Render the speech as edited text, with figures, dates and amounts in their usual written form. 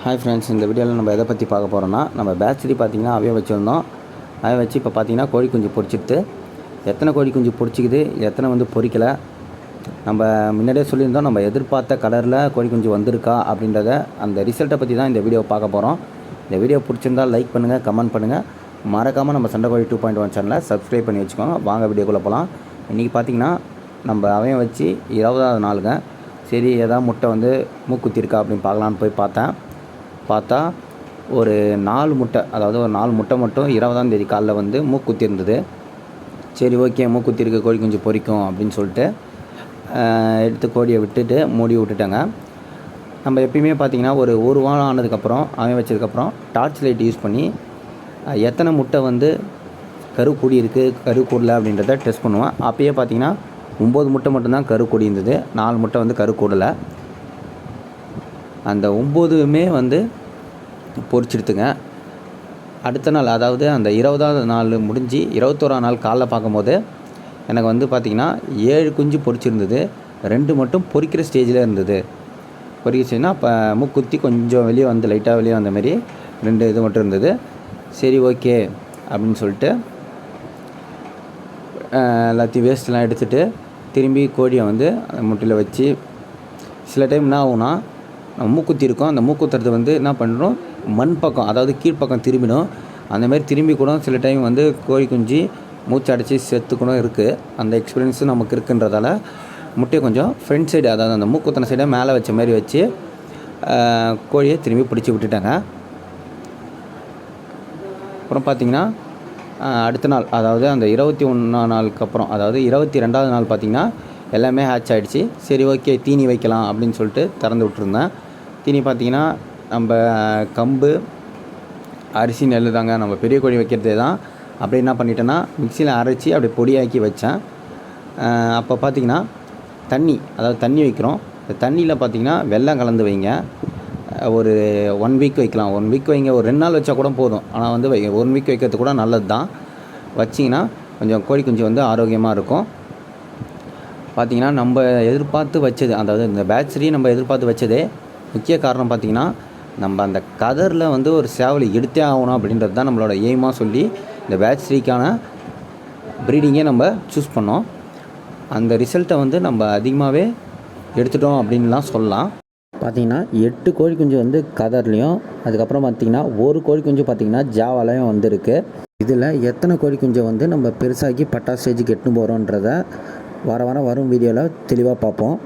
Hi friends, இந்த வீடியோவில் நம்ம எதை பற்றி பார்க்க போகிறோம்னா, நம்ம பேட்சரி பார்த்திங்கன்னா அவைய வச்சுருந்தோம். அதை வச்சு இப்போ பார்த்திங்கன்னா கோழி குஞ்சு பொரிச்சிடுது. எத்தனை கோழி குஞ்சு பொரிச்சிக்குது, எத்தனை வந்து பொரிக்கலை, நம்ம முன்னாடியே சொல்லியிருந்தோம். நம்ம எதிர்பார்த்த கலரில் கோழி குஞ்சு வந்திருக்கா அப்படின்றத அந்த ரிசல்ட்டை பற்றி தான் இந்த வீடியோ பார்க்க போகிறோம். இந்த வீடியோ பிடிச்சிருந்தால் லைக் பண்ணுங்கள், கமெண்ட் பண்ணுங்கள். மறக்காமல் நம்ம சண்டைக்கோழி 2.1 சேனலை சப்ஸ்கிரைப் பண்ணி வச்சுக்கோங்க. வாங்க வீடியோக்குள்ளே போகலாம். இன்றைக்கி பார்த்திங்கன்னா நம்ம அவைய வச்சு 20வது நாளுங்க. சரி, எதாவது முட்டை வந்து மூக்குத்தி இருக்கா அப்படின்னு பார்க்கலான்னு போய் பார்த்தா ஒரு 4 முட்டை, அதாவது ஒரு 4 முட்டை மட்டும் 20ஆம் தேதி காலைல வந்து மூக்குத்தி இருந்தது. சரி, ஓகே, மூக்குத்தி இருக்குது, கோழி குஞ்சு பொரிக்கும் அப்படின்னு சொல்லிட்டு எடுத்து கோழியை விட்டுட்டு மூடி விட்டுட்டேங்க. நம்ம எப்பயுமே பார்த்திங்கன்னா ஒரு வாரம் ஆனதுக்கப்புறம் அவன் வச்சதுக்கப்புறம் டார்ச் லைட் யூஸ் பண்ணி எத்தனை முட்டை வந்து கரு கூடி இருக்குது, கரு கூடலை அப்படின்றத டெஸ்ட் பண்ணுவேன். அப்போயே பார்த்திங்கன்னா 9 முட்டை மட்டும்தான் கரு கூடி இருந்தது, 4 முட்டை வந்து கரு கூடலை. அந்த 9மே வந்து பொரிச்சிடுத்துங்க. அடுத்த நாள், அதாவது அந்த 20வது நாள் முடிஞ்சு 21ஆம் நாள் காலைல பார்க்கும்போது எனக்கு வந்து பார்த்திங்கன்னா 7 குஞ்சு பொரிச்சிருந்தது. 2 மட்டும் பொரிக்கிற ஸ்டேஜில் இருந்தது. பொரிக்கிச்சுன்னா இப்போ மூக்குத்தி கொஞ்சம் வெளியே வந்து லைட்டாக வெளியே வந்த மாதிரி 2 இது மட்டும் இருந்தது. சரி, ஓகே அப்படின்னு சொல்லிட்டு எல்லாத்தையும் வேஸ்ட்லாம் எடுத்துகிட்டு திரும்பி கோழியை வந்து அந்த முட்டையில் வச்சு, சில டைம் என்ன ஆகும்னா, நம்ம மூக்குத்தி இருக்கும், அந்த மூக்குத்துறது வந்து என்ன பண்ணுறோம், மண் பக்கம், அதாவது கீழ்ப்பக்கம் திரும்பிடும். அந்தமாரி திரும்பி கூட சில டைம் வந்து கோழி குஞ்சு மூச்சு அடைச்சி செத்து கூட இருக்குது. அந்த எக்ஸ்பீரியன்ஸும் நமக்கு இருக்குன்றதால முட்டையை கொஞ்சம் ஃப்ரண்ட் சைடு, அதாவது அந்த மூக்குத்தன சைடை மேலே வச்ச மாதிரி வச்சு கோழியை திரும்பி பிடிச்சி விட்டுட்டாங்க. அப்புறம் பார்த்திங்கன்னா அடுத்த நாள், அதாவது அந்த 21ஆம் நாளுக்கு அப்புறம், அதாவது 22வது நாள் பார்த்திங்கன்னா எல்லாமே ஹேட்ச் ஆகிடுச்சு. சரி, ஓகே, தீனி வைக்கலாம் அப்படின்னு சொல்லிட்டு திறந்து விட்டுருந்தேன். தீனி பார்த்திங்கன்னா நம்ம கம்பு, அரிசி, நெல் தாங்க. நம்ம பெரிய கோழி வைக்கிறதே தான். அப்படி என்ன பண்ணிட்டேன்னா மிக்சியில் அரைச்சி அப்படி பொடியாக்கி வச்சேன். அப்போ பார்த்திங்கன்னா தண்ணி, அதாவது தண்ணி வைக்கிறோம். இந்த தண்ணியில் பார்த்திங்கன்னா வெல்லம் கலந்து வைங்க. ஒரு 1 வீக் வைக்கலாம். 1 வீக் வைங்க, ஒரு 2 நாள் வச்சா கூட போதும். ஆனால் வந்து 1 வீக் வைக்கிறது கூட நல்லது தான். வச்சிங்கன்னா கொஞ்சம் கோழி குஞ்சு வந்து ஆரோக்கியமாக இருக்கும். பார்த்திங்கன்னா நம்ம எதிர்பார்த்து வச்சது, அதாவது இந்த பேட்சரி நம்ம எதிர்பார்த்து வச்சதே முக்கிய காரணம் பார்த்திங்கன்னா, நம்ம அந்த கதரில் வந்து ஒரு சேவலை எடுத்தே ஆகணும் அப்படின்றது தான் நம்மளோட எய்மாக சொல்லி இந்த பேட்சரிக்கான ப்ரீடிங்கே நம்ம சூஸ் பண்ணோம். அந்த ரிசல்ட்டை வந்து நம்ம அதிகமாகவே எடுத்துட்டோம் அப்படின்லாம் சொல்லலாம். பார்த்திங்கன்னா 8 கோழி குஞ்சு வந்து கதர்லேயும், அதுக்கப்புறம் பார்த்திங்கன்னா ஒரு கோழி குஞ்சு பார்த்திங்கன்னா ஜாவாலையும் வந்துருக்கு. இதில் எத்தனை கோழி குஞ்சை வந்து நம்ம பெருசாக்கி பட்டா ஸ்டேஜுக்கு எட்டுன்னு போகிறோன்றத வாரம் வரும் வீடியோவில் தெளிவாக பார்ப்போம்.